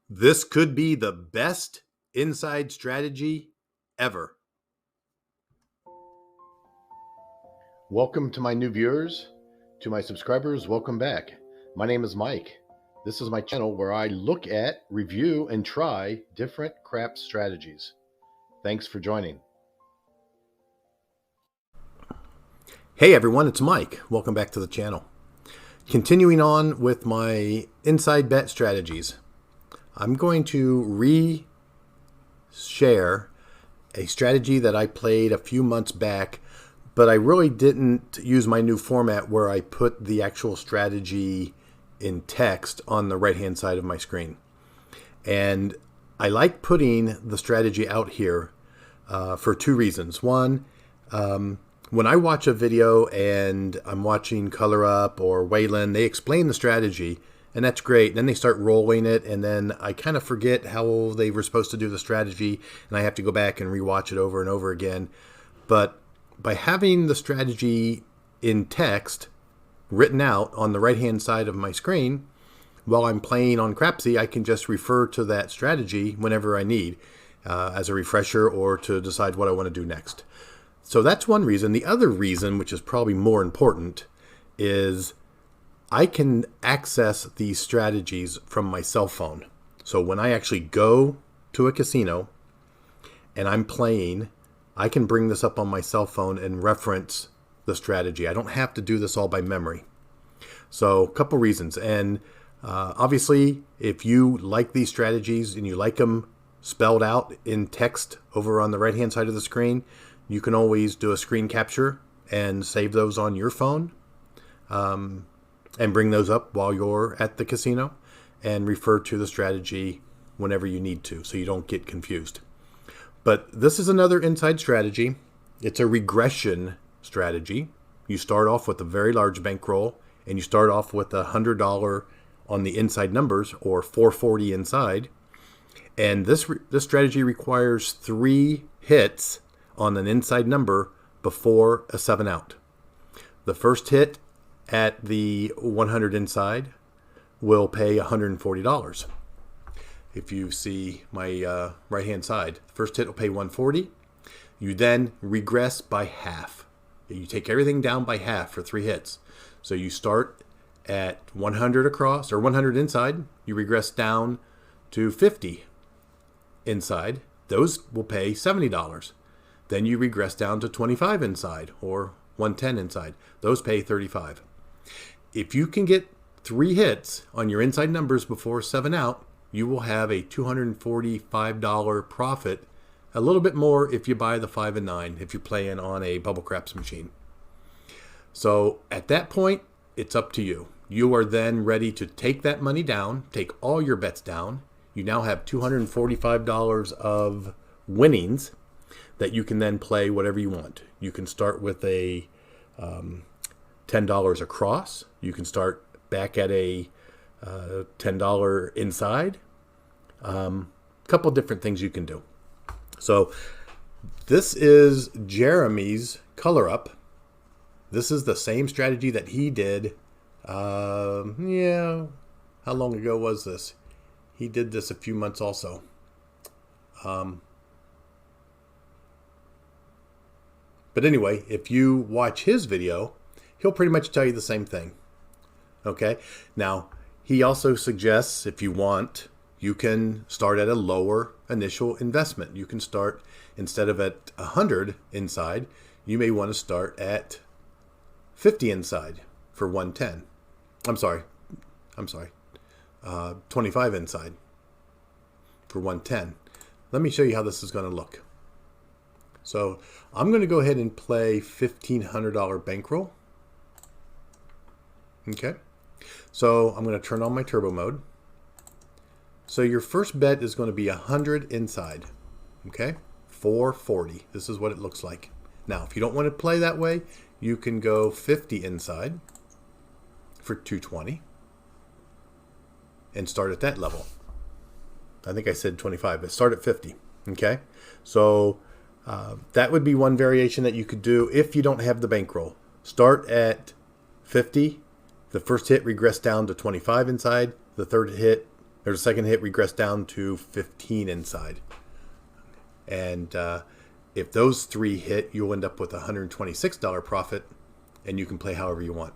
This could be the best inside strategy ever. Welcome to my new viewers. To my subscribers, welcome back. My name is Mike. This is my channel where I look at, review, and try different craps strategies. Thanks for joining. Hey everyone, it's Mike. Welcome back to the channel. Continuing on with my inside bet strategies, I'm going to re-share a strategy that I played a few months back, but I really didn't use my new format where I put the actual strategy in text on the right-hand side of my screen. And I like putting the strategy out here for two reasons. One, when I watch a video and I'm watching Color Up or Wayland, they explain the strategy, and that's great. Then they start rolling it, and then I kind of forget how they were supposed to do the strategy, and I have to go back and rewatch it over and over again. But by having the strategy in text written out on the right-hand side of my screen, while I'm playing on Crapsy, I can just refer to that strategy whenever I need as a refresher or to decide what I want to do next. So that's one reason. The other reason, which is probably more important, is I can access these strategies from my cell phone. So when I actually go to a casino and I'm playing, I can bring this up on my cell phone and reference the strategy. I don't have to do this all by memory. So a couple reasons. And obviously, if you like these strategies and you like them spelled out in text over on the right-hand side of the screen, you can always do a screen capture and save those on your phone and bring those up while you're at the casino and refer to the strategy whenever you need to so you don't get confused. But this is another inside strategy. It's a regression strategy. You start off with a very large bankroll and you start off with $100 on the inside numbers, or $440 inside. And this strategy requires 3 hits on an inside number before a 7 out. The first hit at the 100 inside will pay $140. If you see my right hand side, first hit will pay $140. You then regress by half. You take everything down by half for 3 hits. So you start at 100 across, or 100 inside, you regress down to 50 inside. Those will pay $70. Then you regress down to 25 inside, or 110 inside. Those pay $35. If you can get 3 hits on your inside numbers before 7 out, you will have a $245 profit, a little bit more if you buy the 5 and 9, if you're playing on a bubble craps machine. So at that point, it's up to you. You are then ready to take that money down, take all your bets down. You now have $245 of winnings that you can then play whatever you want. You can start with a $10 across. You can start back at a $10 inside. Couple different things you can do. So this is Jeremy's Color Up. This is the same strategy that he did. How long ago was this? He did this a few months also. But anyway, if you watch his video, he'll pretty much tell you the same thing. Okay? Now, he also suggests, if you want, you can start at a lower initial investment. You can start, instead of at 100 inside, you may want to start at 50 inside for 110. I'm sorry. 25 inside for 110. Let me show you how this is going to look. So I'm going to go ahead and play $1,500 bankroll. Okay. So I'm going to turn on my turbo mode. So your first bet is going to be 100 inside. Okay. 440. This is what it looks like. Now, if you don't want to play that way, you can go 50 inside for 220 and start at that level. I think I said 25, but start at 50. Okay. So that would be one variation that you could do if you don't have the bankroll. Start at 50. The first hit regress down to 25 inside. The third hit There's a second hit, regress down to 15 inside. And if those 3 hit, you'll end up with a $126 profit, and you can play however you want.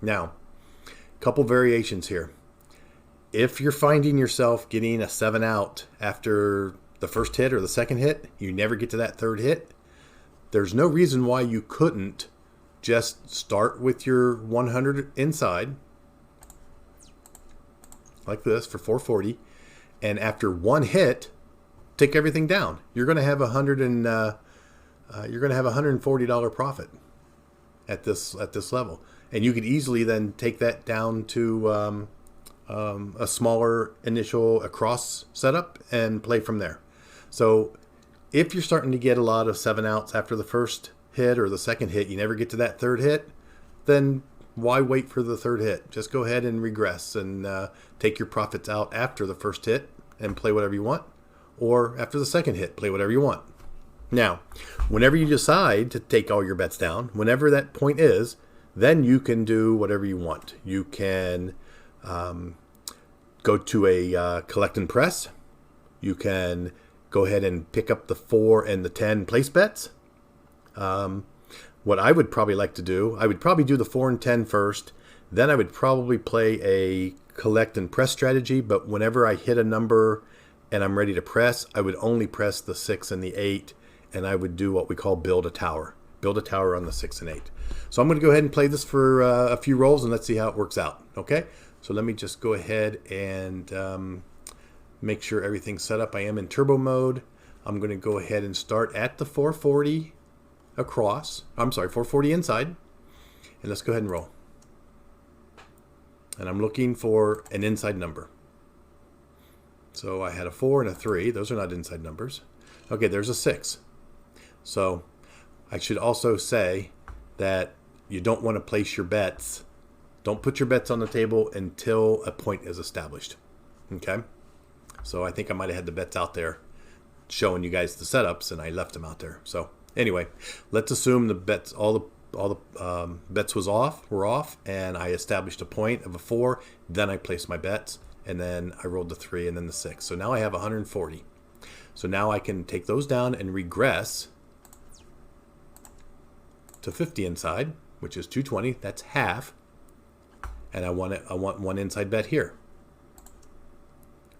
Now, a couple variations here. If you're finding yourself getting a 7 out after the first hit or the second hit, you never get to that third hit, there's no reason why you couldn't just start with your 100 inside, like this, for 440, and after one hit, take everything down. You're going to have $140 profit at this level, and you could easily then take that down to a smaller initial across setup and play from there. So if you're starting to get a lot of 7 outs after the first hit or the second hit, you never get to that third hit, then why wait for the third hit? Just go ahead and regress and take your profits out after the first hit and play whatever you want, or after the second hit, play whatever you want. Now, whenever you decide to take all your bets down, whenever that point is, then you can do whatever you want. You can go to a collect and press. You can go ahead and pick up the 4 and the 10 place bets. What I would probably like to do, I would probably do the 4 and 10 first. Then I would probably play a collect and press strategy. But whenever I hit a number and I'm ready to press, I would only press the 6 and the 8. And I would do what we call build a tower. Build a tower on the 6 and 8. So I'm going to go ahead and play this for a few rolls, and let's see how it works out. Okay? So let me just go ahead and make sure everything's set up. I am in turbo mode. I'm going to go ahead and start at the 440 across. I'm sorry, 440 inside. And let's go ahead and roll. And I'm looking for an inside number. So I had a 4 and a 3. Those are not inside numbers. Okay, there's a 6. So I should also say that you don't want to place your bets. Don't put your bets on the table until a point is established. Okay? So I think I might have had the bets out there showing you guys the setups, and I left them out there. So anyway, let's assume the bets, all the bets were off, and I established a point of a 4. Then I placed my bets, and then I rolled the 3 and then the 6. So now I have 140. So now I can take those down and regress to 50 inside, which is 220. That's half. And I want one inside bet here.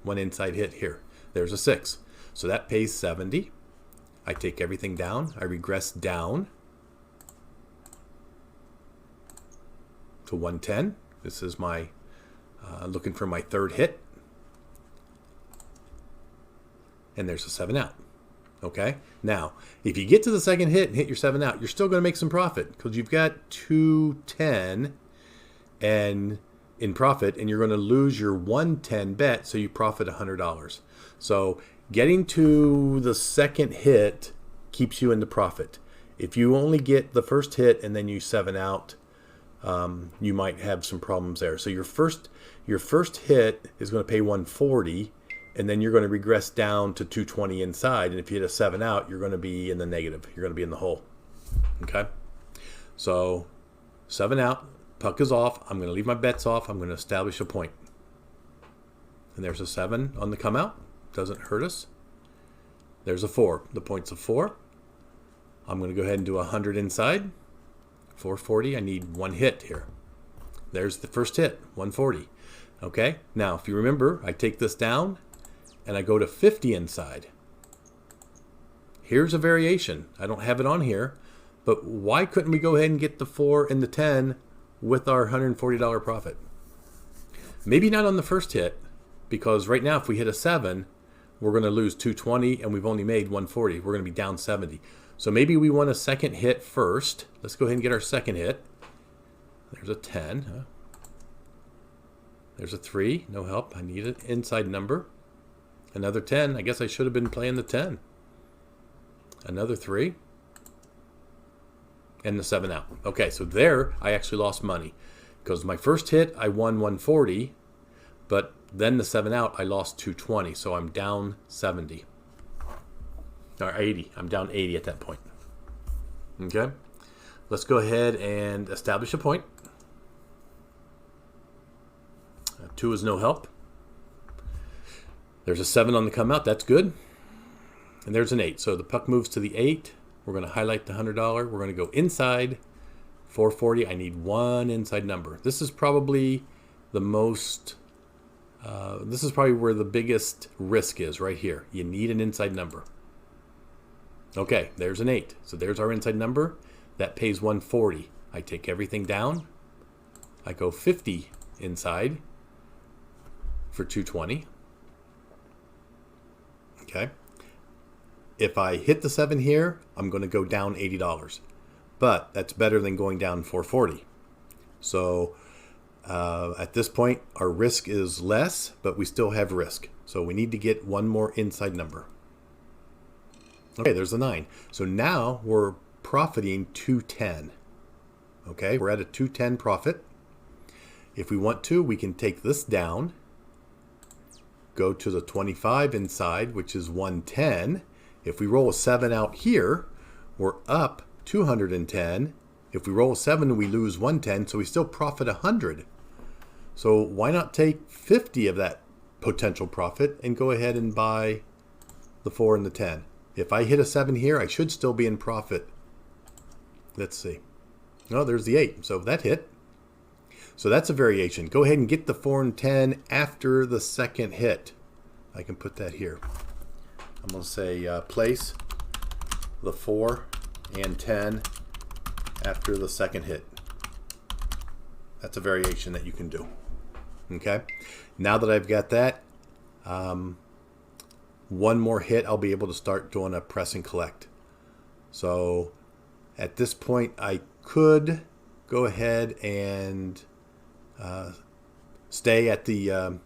One inside hit here. There's a 6. So that pays 70. I take everything down. I regress down to 110. This is my looking for my third hit. And there's a 7 out. Okay? Now, if you get to the second hit and hit your 7 out, you're still going to make some profit because you've got 210 and in profit, and you're going to lose your 110 bet, so you profit $100. So getting to the second hit keeps you in the profit. If you only get the first hit and then you 7 out, you might have some problems there. So your first hit is going to pay 140, and then you're going to regress down to 220 inside. And if you hit a 7 out, you're going to be in the negative. You're going to be in the hole. Okay? So 7 out, puck is off. I'm going to leave my bets off. I'm going to establish a point. And there's a 7 on the come out. Doesn't hurt us. There's a 4. The point's a 4. I'm going to go ahead and do 100 inside. 440. I need one hit here. There's the first hit, 140. Okay? Now, if you remember, I take this down and I go to 50 inside. Here's a variation. I don't have it on here, but why couldn't we go ahead and get the 4 and the 10 with our $140 profit? Maybe not on the first hit, because right now if we hit a 7, we're going to lose 220 and we've only made 140. We're going to be down 70. So maybe we want a second hit first. Let's go ahead and get our second hit. There's a 10. There's a 3. No help. I need an inside number. Another 10. I guess I should have been playing the 10. Another 3. And the 7 out. Okay, so there I actually lost money. Because my first hit, I won 140. But then the 7 out, I lost 220. So I'm down 70. Or 80. I'm down 80 at that point. Okay. Let's go ahead and establish a point. 2 is no help. There's a 7 on the come out. That's good. And there's an 8. So the puck moves to the 8. We're going to highlight the $100. We're going to go inside 440. I need one inside number. This is probably the most, this is probably where the biggest risk is right here. You need an inside number. Okay, there's an 8. So there's our inside number. That pays 140. I take everything down. I go 50 inside for 220. Okay. If I hit the 7 here, I'm going to go down $80. But that's better than going down 440. So at this point, our risk is less, but we still have risk. So we need to get one more inside number. Okay, there's a 9. So now we're profiting 210. Okay, we're at a 210 profit. If we want to, we can take this down, go to the 25 inside, which is 110. If we roll a 7 out here, we're up 210. If we roll a 7, we lose 110, so we still profit 100. So why not take 50 of that potential profit and go ahead and buy the 4 and the 10? If I hit a 7 here, I should still be in profit. Let's see. Oh, there's the 8. So that hit. So that's a variation. Go ahead and get the 4 and 10 after the second hit. I can put that here. I'm going to say place the 4 and 10 after the second hit. That's a variation that you can do. Okay. Now that I've got that, one more hit, I'll be able to start doing a press and collect. So at this point, I could go ahead and stay at the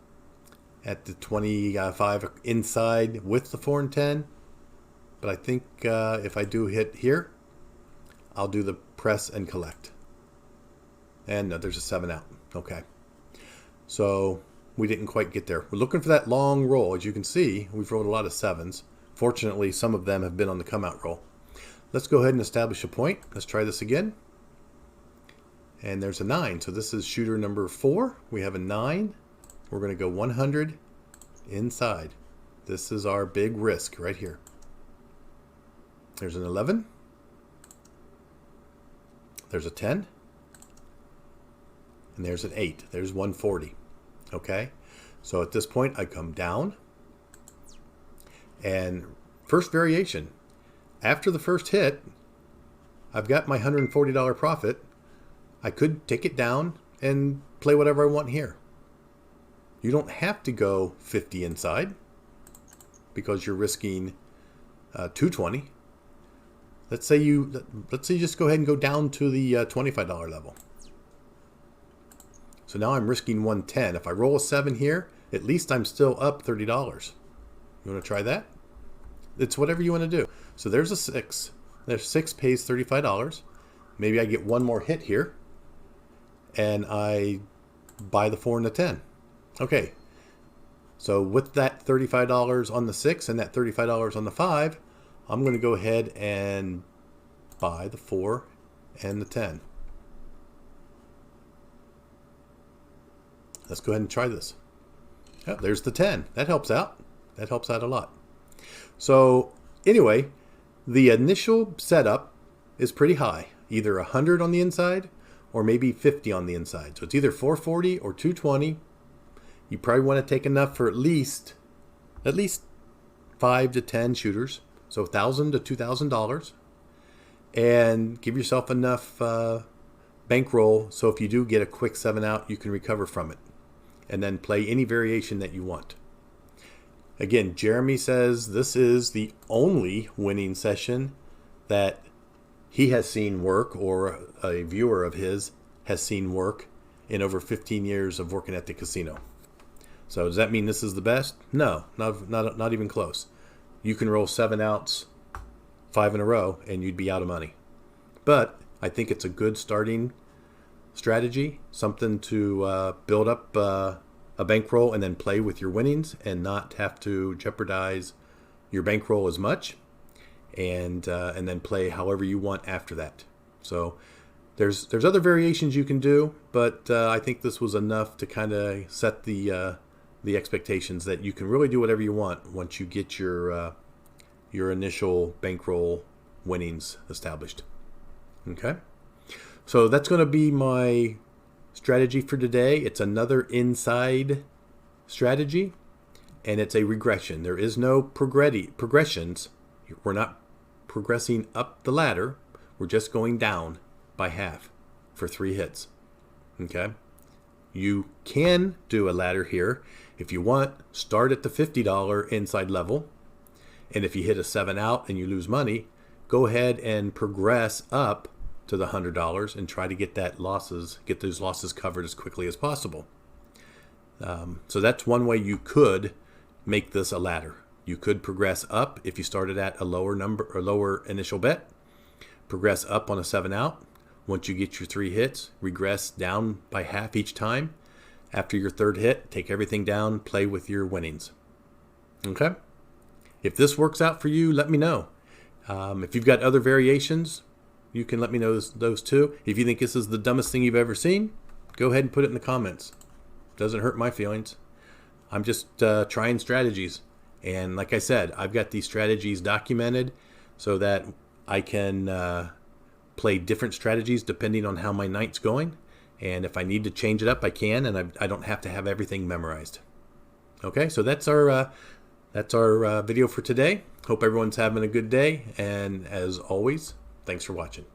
25 inside with the 4 and 10. But I think if I do hit here, I'll do the press and collect. And there's a 7 out. Okay. So we didn't quite get there. We're looking for that long roll. As you can see, we've rolled a lot of 7s. Fortunately, some of them have been on the come out roll. Let's go ahead and establish a point. Let's try this again. And there's a 9. So this is shooter number 4. We have a 9. We're going to go 100 inside. This is our big risk right here. There's an 11. There's a 10. And there's an 8. There's 140. Okay. So at this point, I come down. And first variation. After the first hit, I've got my $140 profit. I could take it down and play whatever I want here. You don't have to go 50 inside because you're risking 220. Let's say you just go ahead and go down to the $25 level. So now I'm risking 110. If I roll a 7 here, at least I'm still up $30. You want to try that? It's whatever you want to do. So there's a 6. There's 6 pays $35. Maybe I get one more hit here, and I buy the 4 and the 10. Okay. So with that $35 on the 6 and that $35 on the 5, I'm going to go ahead and buy the 4 and the 10. Let's go ahead and try this. Oh, there's the 10. That helps out. That helps out a lot. So anyway, the initial setup is pretty high. Either 100 on the inside or maybe 50 on the inside. So it's either 440 or 220. You probably want to take enough for at least 5 to 10 shooters. So $1,000 to $2,000. And give yourself enough bankroll so if you do get a quick 7 out, you can recover from it. And then play any variation that you want. Again, Jeremy says this is the only winning session that he has seen work, or a viewer of his has seen work in over 15 years of working at the casino. So does that mean this is the best? No, not even close. You can roll 7 outs, 5 in a row, and you'd be out of money. But I think it's a good starting strategy, something to build up a bankroll and then play with your winnings and not have to jeopardize your bankroll as much, and then play however you want after that. So there's other variations you can do, but I think this was enough to kind of set the the expectations that you can really do whatever you want once you get your initial bankroll winnings established. Okay, so that's going to be my strategy for today. It's another inside strategy, and it's a regression. There is no progressions. We're not progressing up the ladder. We're just going down by half for 3 hits. Okay, you can do a ladder here if you want. Start at the $50 inside level, and if you hit a 7 out and you lose money, go ahead and progress up to the $100 and try to get those losses covered as quickly as possible. So that's one way you could make this a ladder. You could progress up if you started at a lower number or lower initial bet. Progress up on a 7 out. Once you get your 3 hits, regress down by half each time. After your 3rd hit, take everything down, play with your winnings. Okay? If this works out for you, let me know. If you've got other variations, you can let me know those too. If you think this is the dumbest thing you've ever seen, go ahead and put it in the comments. Doesn't hurt my feelings. I'm just trying strategies. And like I said, I've got these strategies documented so that I can play different strategies depending on how my night's going. And if I need to change it up, I can, and I don't have to have everything memorized. Okay, so that's our video for today. Hope everyone's having a good day. And as always, thanks for watching.